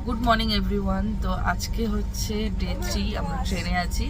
Good morning everyone. তো আজকে হচ্ছে ডে 3, আমরা ট্রেনে আছি।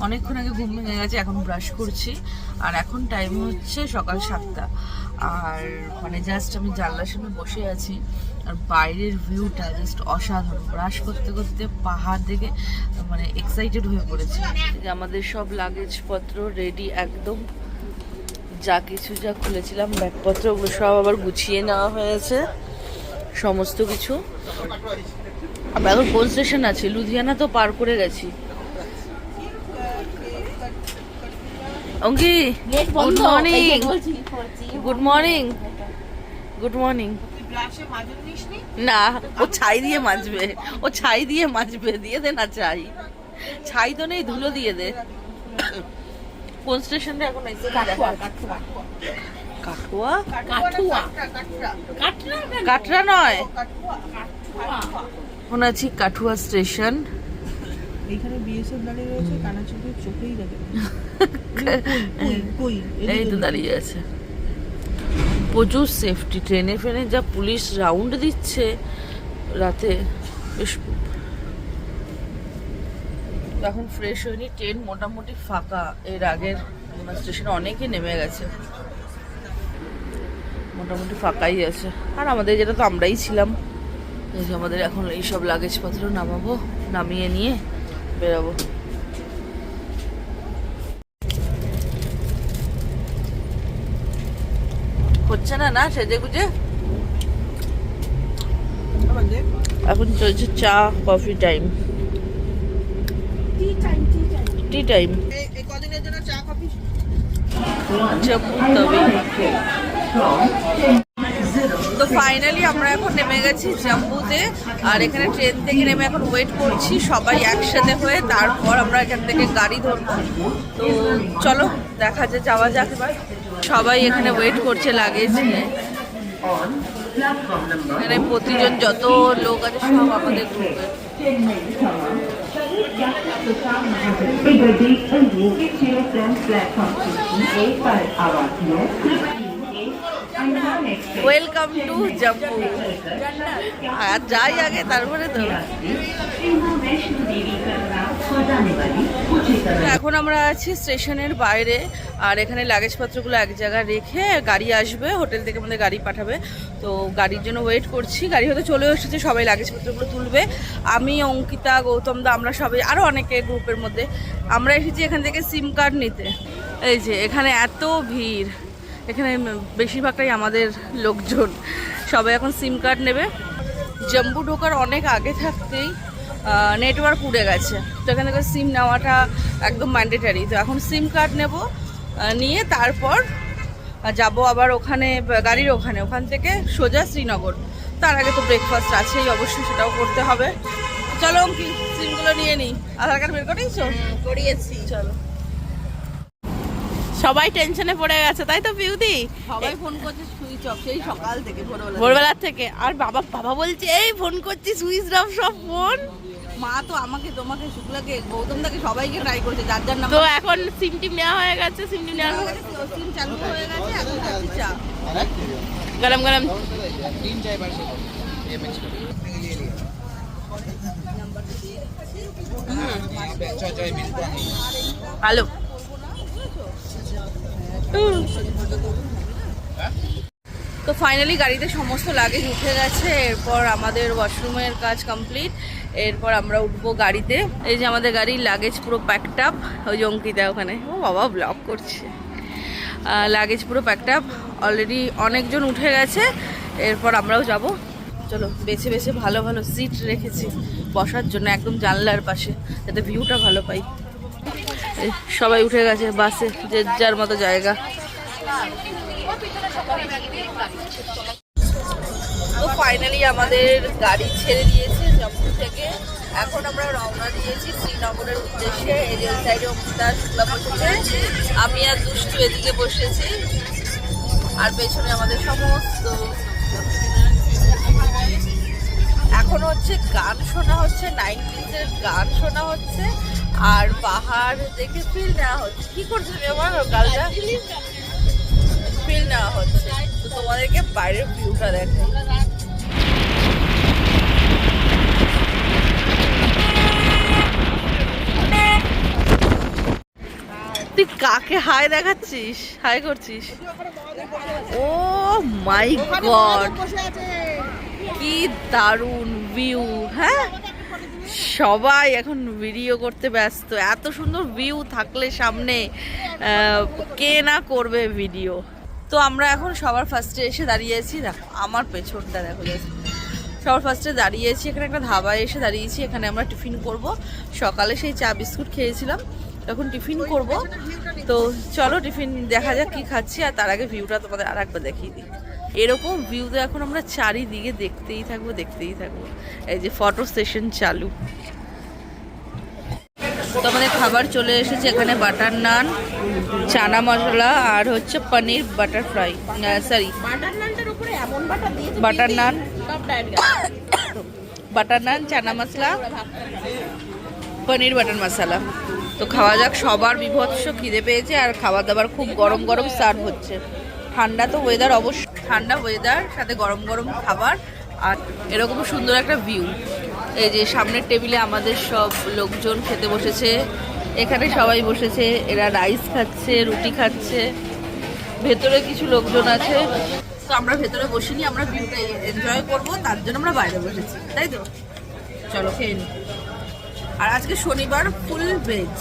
অনেকক্ষণ আগে ঘুম ভেঙে গেছে, এখন ব্রাশ করছি। আর এখন টাইম হচ্ছে সকাল 7টা। আর মানে জাস্ট আমি জানলার সামনে বসে আছি, আর বাইরের ভিউটা জাস্ট অসাধারণ। ব্রাশ করতে করতে পাহাড় দেখে মানে এক্সাইটেড হয়ে পড়েছি। আমাদের সব লাগেজপত্র রেডি একদম, যা কিছু যা খুলেছিলাম ব্যাগপত্র ওগুলো সব আবার গুছিয়ে নেওয়া হয়েছে সমস্ত কিছু। এখন কোন স্টেশন আছে? লুধিয়ানা তো পার করে গেছি। অঙ্কি, good morning. Good morning, good morning. না, ও ছাই দিয়ে মাজবে, ও ছাই দিয়ে মাজবে। দিয়ে দে না ছাই, ছাই তো নেই, ধুলো দিয়ে দে। কোন স্টেশনে এখন? কাঠুয়া, কাটরা নয়, এখন আছি কাঠুয়া স্টেশন। এইখানে বিএসএফ দাঁড়িয়ে রয়েছে, কানাচুরের চোখেই দেখে। এই তো দাঁড়িয়ে আছে। প্রচুর সেফটি, ট্রেনে ফ্রেনে যা পুলিশ রাউন্ড দিচ্ছে রাতে। বেশ এখন ফ্রেশ হয়নি, ট্রেন মোটামুটি ফাঁকা। এর আগের স্টেশনে অনেকে নেমে গেছে, মোটামুটি ফাঁকাই আছে। আর আমাদের যেটা তো আমরাই ছিলাম। এই যে আমাদের এখন এইসব লাগেজপত্র নামাবো, নামিয়ে নিয়ে বেরাবো। হচ্ছে না না সেজে গুজে। এখন চলছে চা কফি টাইম, টি টাইম। তো ফাইনালি আমরা এখন নেমে গেছি জাম্বুতে। আর এখানে ট্রেন থেকে নেমে এখন ওয়েট করছি সবাই একসাথে হয়ে, তারপর আমরা এখান থেকে গাড়ি ধরবো। তো চলো দেখা যায়, যাওয়া যাক এবার। সবাই এখানে ওয়েট করছে লাগেজ নিয়ে। এখানে প্রতিজন যত লোক আছে সব আমাদের গ্রুপে। Welcome to Jammu. আর যাই আগে তারপরে তো। এখন আমরা আছি স্টেশনের বাইরে, আর এখানে লাগেজপত্রগুলো এক জায়গায় রেখে গাড়ি আসবে, হোটেল থেকে আমাদের গাড়ি পাঠাবে। তো গাড়ির জন্য ওয়েট করছি। গাড়ি হয়তো চলে এসেছে, সবাই লাগেজপত্রগুলো তুলবে। আমি, অঙ্কিতা, গৌতম দা, আমরা সবাই, আরও অনেকে গ্রুপের মধ্যে আমরা এসেছি এখান থেকে সিম কার্ড নিতে। এই যে এখানে এত ভিড়, এখানে বেশিরভাগটাই আমাদের লোকজন। সবাই এখন সিম কার্ড নেবে। জম্মু ঢোকার অনেক আগে থাকতেই নেটওয়ার্ক উড়ে গেছে, তো এখান থেকে সিম নেওয়াটা একদম ম্যান্ডেটারি। তো এখন সিম কার্ড নেব, নিয়ে তারপর যাব আবার ওখানে গাড়ির ওখান থেকে সোজা শ্রীনগর। তার আগে তো ব্রেকফাস্ট আছেই অবশ্যই, সেটাও করতে হবে। চলো অঙ্কি, সিমগুলো নিয়ে নিই। আধার কার্ড বের করেছো? করিয়েছি। চলো। সবাই টেনশনে পড়ে গেছে, তাই তো পিউদি? সবাই ফোন করছে সুইচ অফ সেই সকাল থেকে, ভোরবেলা থেকে। আর বাবা বলছে এই ফোন করছি সুইচ অফ সব ফোন। মা তো আমাকে, তোমাকে, শুক্লাকে, গৌতম দাকে সবাইকে ট্রাই করছে, যার যার নাম। তো এখন সিম টিম নেওয়া হয়ে গেছে, সিম টিম নেওয়া হয়ে গেছে, সিম চালু হয়ে গেছে। এখন খাচ্ছি চা, গরম গরম। হ্যালো। তো ফাইনালি গাড়িতে সমস্ত লাগেজ উঠে গেছে। এরপর আমাদের ওয়াশরুমের কাজ কমপ্লিট। এরপর আমরা উঠবো গাড়িতে। এই যে আমাদের গাড়ির লাগেজ পুরো প্যাকড আপ। ওই যে অঙ্কিতা ওখানে, ও বাবা ব্লগ করছে। লাগেজ পুরো প্যাকড আপ, অলরেডি অনেকজন উঠে গেছে। এরপর আমরাও যাব। চলো, বেছে বেছে ভালো ভালো সিট রেখেছি বসার জন্য, একদম জানলার পাশে, যাতে ভিউটা ভালো পাই। সবাই উঠে গেছে বাসে, যে যার মতো জায়গা। তো ফাইনালি আমাদের গাড়ি ছেড়ে দিয়েছে জম্মু থেকে। এখন আমরা রওনা দিয়েছি শ্রীনগরের উদ্দেশ্যে। এই যে সাইডে অঙ্কিতা, শুক্লা বসেছে, আমি আর দুষ্টু এদিকে বসেছি, আর পেছনে আমাদের সমস্ত। এখন হচ্ছে গান শোনা হচ্ছে, 90s-এর গান শোনা হচ্ছে, আর পাহাড় দেখে ফিল নেওয়া হচ্ছে। কি করছো তুমি আমার গালটা? ফিল নেওয়া হচ্ছে। তো তোমাদেরকে বাইরের ভিউটা দেখাই। কাকে হাই দেখাচ্ছিস, হাই করছিস? ও মাই গড, কি দারুণ ভিউ। হ্যাঁ, সবাই এখন ভিডিও করতে ব্যস্ত। এত সুন্দর ভিউ থাকলে সামনে কে না করবে ভিডিও। তো আমরা এখন সবার ফার্স্টে এসে দাঁড়িয়েছি, দেখো আমার পেছনটা দেখো, সবার ফার্স্টে দাঁড়িয়েছি এখানে একটা ধাবায় এসে দাঁড়িয়েছি। এখানে আমরা টিফিন করব। সকালে সেই চা বিস্কুট খেয়েছিলাম, তখন টিফিন করব। তো চলো টিফিন দেখা যাক কি খাচ্ছি, আর তার আগে ভিউটা তোমাদের আর একবার দেখিয়ে দিই। এরকম ভিউ তো এখন আমরা চারিদিকে দেখতেই থাকবো, দেখতেই থাকবো। এই যে ফটো সেশন চালু। তো আমাদের খাবার চলে এসেছে, এখানে বাটার নান, চানা মশলা, আর হচ্ছে পনির বাটার ফ্রাই, সরি বাটার নান, বাটার নান, চানা মশলা, পনির বাটার মশলা। তো খাওয়া যাক। সবার বিভৎস খিদে পেয়েছে, আর খাবার দাবার খুব গরম গরম সার্ভ হচ্ছে। ঠান্ডা তো ওয়েদার, অবশ্য ঠান্ডা ওয়েদার, সাথে গরম গরম খাবার, আর এরকম সুন্দর একটা ভিউ। এই যে সামনের টেবিলে আমাদের সব লোকজন খেতে বসেছে, এখানে সবাই বসেছে, এরা রাইস খাচ্ছে, রুটি খাচ্ছে, ভেতরে কিছু লোকজন আছে। তো আমরা ভেতরে বসিনি, আমরা ভিউটা এনজয় করবো, তার জন্য আমরা বাইরে বসেছি, তাই তো? চলো খেয়ে নি। আর আজকে শনিবার, ফুল ভেজ।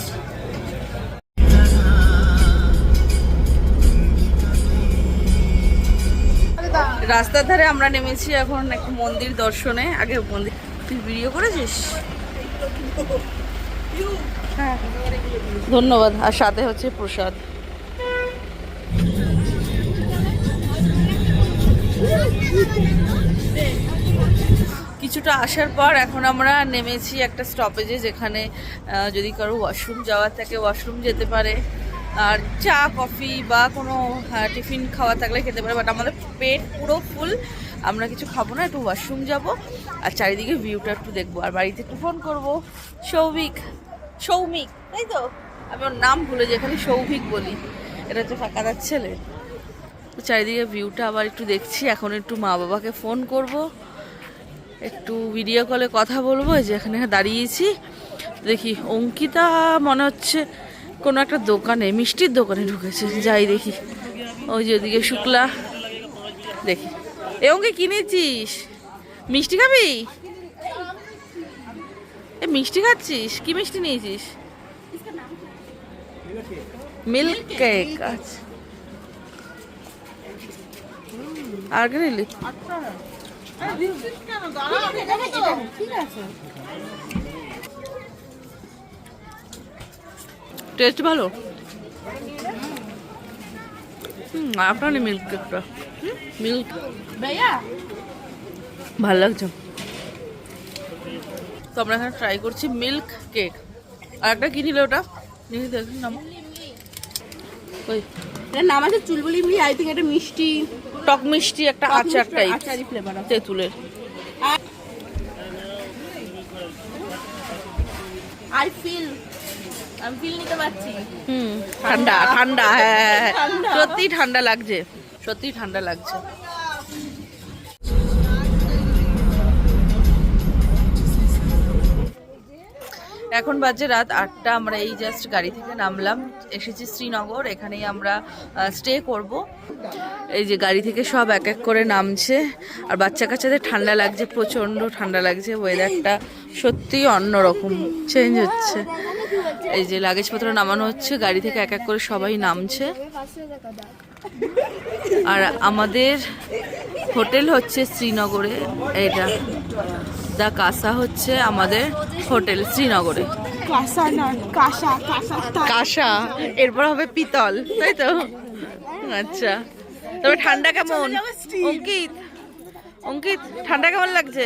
রাস্তার ধারে আমরা নেমেছি এখন একটা মন্দির দর্শনে। আগে মন্দির, তুই ভিডিও করেছিস? হ্যাঁ, ধন্যবাদ। আর সাথে হচ্ছে প্রসাদ। কিছুটা আসার পর এখন আমরা নেমেছি একটা স্টপেজে, যেখানে যদি কারো ওয়াশরুম যাওয়ার থাকে ওয়াশরুম যেতে পারে, আর চা কফি বা কোনো টিফিন খাওয়া থাকলে খেতে পারে। বাট আমাদের পেট পুরো ফুল, আমরা কিছু খাবো না, একটু ওয়াশরুম যাব আর চারিদিকে ভিউটা একটু দেখবো, আর বাড়িতে একটু ফোন করবো। সৌমিক, তাই তো? আমি ওর নাম ভুলে যাই, এখানে সৌভিক বলি। এটা হচ্ছে ফাঁকাদার ছেলে। তো চারিদিকে ভিউটা আবার একটু দেখছি। এখন একটু মা বাবাকে ফোন করব, একটু ভিডিও কলে কথা বলবো। যে এখানে দাঁড়িয়েছি, দেখি অঙ্কিতা মনে হচ্ছে কোনো একটা দোকানে, মিষ্টির দোকানে ঢুকেছে। যাই দেখি, ওই যে ওদিকে শুক্লা। দেখি, এ অঙ্কি কিনেছিস? মিষ্টি খাবি? এ মিষ্টি খাচ্ছিস? কি মিষ্টি নিয়েছিস? Milk cake. আচ্ছা, আর কে নিলি? টেস্ট ভালো। আপনার মিল্ক কেকটা, মিল্ক ভালো লাগছে। তো আমরা এখানে ট্রাই করছি মিল্ক কেক। আর একটা কি নিল ওটা? দেখুন নাম, ওই এটার নাম আছে চুলবুলি মিষ্টি। আই থিঙ্ক এটা মিষ্টি, টক মিষ্টি, একটা আচার টাইপ, আচারি ফ্লেভার আছে, তেঁতুলের। আমি ফিল নিতে পারছি। ঠান্ডা ঠান্ডা, হ্যাঁ সত্যি ঠান্ডা লাগছে, সত্যি ঠান্ডা লাগছে। এখন বাজে রাত 8টা। আমরা এই জাস্ট গাড়ি থেকে নামলাম, এসেছি শ্রীনগর। এখানেই আমরা স্টে করব। এই যে গাড়ি থেকে সব এক এক করে নামছে, আর বাচ্চা কাচ্চাদের ঠান্ডা লাগছে, প্রচণ্ড ঠান্ডা লাগছে। ওয়েদারটা সত্যিই অন্যরকম, চেঞ্জ হচ্ছে। এই যে লাগেজপত্র নামানো হচ্ছে, গাড়ি থেকে এক এক করে সবাই নামছে। আর আমাদের হোটেল হচ্ছে শ্রীনগরে, এটা দা কাসা হচ্ছে আমাদের হোটেল শ্রীনগরে। কাসা, এরপর হবে পিতল, তাই তো? আচ্ছা, তবে ঠান্ডা কেমন? অঙ্কিত, অঙ্কিত ঠান্ডা কেমন লাগছে?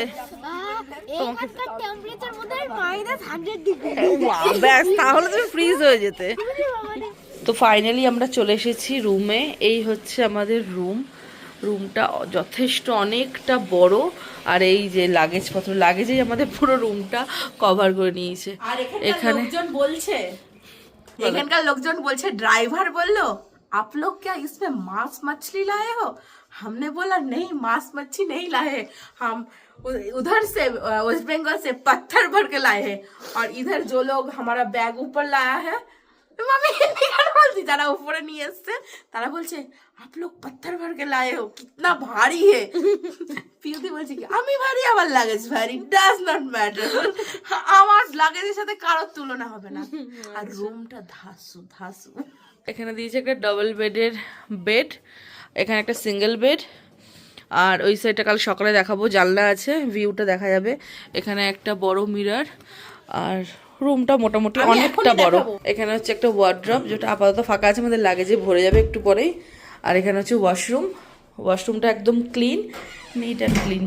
ব্যাস, তাহলে তুমি ফ্রিজ হয়ে যেতে। তো ফাইনালি আমরা চলে এসেছি রুমে। এই হচ্ছে আমাদের রুম। রুমটা যথেষ্ট অনেকটা বড়, আর এই যে লাগেজেই আমাদের পুরো রুমটা কভার করে নিয়েছে। এখানে এখানকার লোকজন বলছে, ড্রাইভার বললো आप लोग क्या इसमें मांस मछली लाए हो? हमने बोला नहीं, मांस मच्छी नहीं लाए, हम उधर से वेस्ट बंगाल से पत्थर भर के लाए हैं, और इधर जो लोग हमारा बैग ऊपर लाया है আমি হিন্দি গান বলছি, যারা উপরে নিয়ে এসছে তারা বলছে आप लोग पत्थर भर के लाए हो, कितना भारी है। পিউতি বলছে কি আমি ভারী, আমার লাগেজ ভারী, ডাজ নট ম্যাটার। আমার লাগেজের সাথে কারোর তুলনা হবে না। আর রুমটা ধাসু ধাসু। এখানে দিয়েছে একটা ডাবল বেডের বেড, এখানে একটা সিঙ্গেল বেড, আর ওই সাইডটা কাল সকালে দেখাবো, জানলা আছে, ভিউটা দেখা যাবে। এখানে একটা বড় মিরর, আর রুমটা মোটামুটি অনেকটা বড়। এখানে হচ্ছে একটা ওয়ার্ড্রপ, যেটা আপাতত ফাঁকা আছে, আমাদের লাগেজে ভরে যাবে একটু পরেই। আর এখানে হচ্ছে ওয়াশরুম, ওয়াশরুমটা একদম ক্লিন, নিট অ্যান্ড ক্লিন।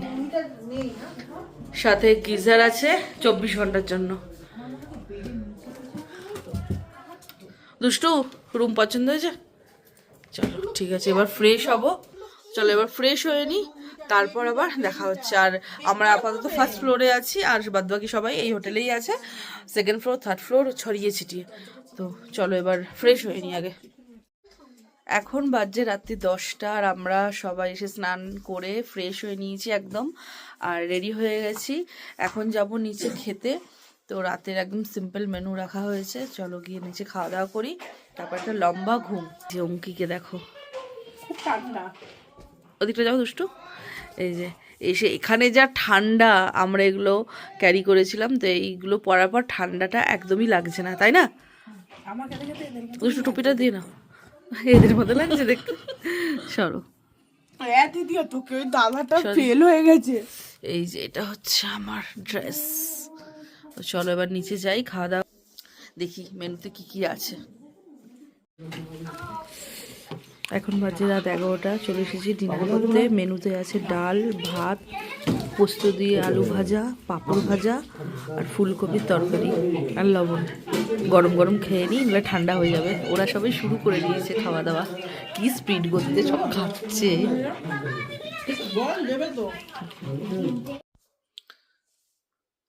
সাথে গিজার আছে 24 ঘন্টার জন্য। দুষ্টু, রুম পছন্দ হয়েছে? চলো ঠিক আছে, এবার ফ্রেশ হব। চলো এবার ফ্রেশ হয়ে নিই, তারপর আবার দেখা হচ্ছে। আর আমরা আপাতত ফার্স্ট ফ্লোরে আছি, আর বাদবাকি সবাই এই হোটেলেই আছে, সেকেন্ড ফ্লোর থার্ড ফ্লোর ছড়িয়ে ছিটিয়ে। তো চলো এবার ফ্রেশ হয়ে নিই আগে। এখন বাজে রাত্রি 10টা, আর আমরা সবাই এসে স্নান করে ফ্রেশ হয়ে নিয়েছি একদম, আর রেডি হয়ে গেছি। এখন যাব নিচে খেতে। তো রাতের একদম সিম্পল মেনু রাখা হয়েছে, চলো গিয়ে নিচে খাওয়া দাওয়া করি, তারপর একটা লম্বা ঘুম। যে অঙ্কিকে দেখো, খুব ঠান্ডা। ওদিকটা যাও দুষ্টু। এই যে এসে এখানে যা ঠান্ডা, আমরা এগুলো ক্যারি করেছিলাম, তো এইগুলো পরার পর ঠান্ডাটা একদমই লাগছে না, তাই না? আমার কাছে দুষ্টু টুপিটা দিয়ে নাও, এদের মতো লাগছে দেখতে। সরো, দিদি তোকে ওই দাদাটা ফেল হয়ে গেছে। এই যে এটা হচ্ছে আমার ড্রেস। তো চলো এবার নিচে যাই, খাওয়া দাওয়া দেখি মেনুতে কি কি আছে। এখন বাজে রাত 11টা, চলে এসেছি ডিনার করতে। মেনুতে আছে ডাল, ভাত, পোস্ত দিয়ে আলু ভাজা, পাঁপড় ভাজা, আর ফুলকপির তরকারি, আর লবণ। গরম গরম খেয়ে নিই, নাহলে ঠান্ডা হয়ে যাবে। ওরা সবাই শুরু করে দিয়েছে খাওয়া দাওয়া, কি স্পিড করতে সব খাচ্ছে।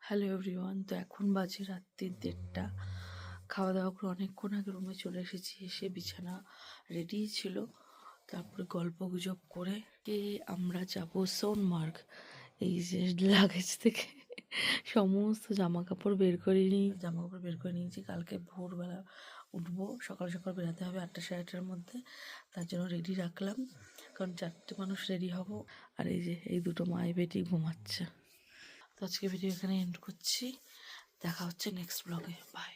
হ্যালো এভরিওয়ান, তো এখন বাজে রাত্রি 1:30। খাওয়া দাওয়া করে অনেকক্ষণ আগে রুমে চলে এসেছি, এসে বিছানা রেডি ছিল, তারপরে গল্প গুজব করে আমরা যাব সোনমার্গ। এই যে লাগেজ থেকে সমস্ত জামা কাপড় বের করে নিয়েছি। কালকে ভোরবেলা উঠবো, সকাল সকাল বেরোতে হবে 8টা সাড়ে 8টার মধ্যে, তার জন্য রেডি রাখলাম, কারণ 4টে মানুষ রেডি হব। আর এই যে এই দুটো মায়ে বেটি ঘুমাচ্ছে। তো আজকে ভিডিও এখানে এন্ড করছি, দেখা হচ্ছে নেক্সট ব্লগে, বাই।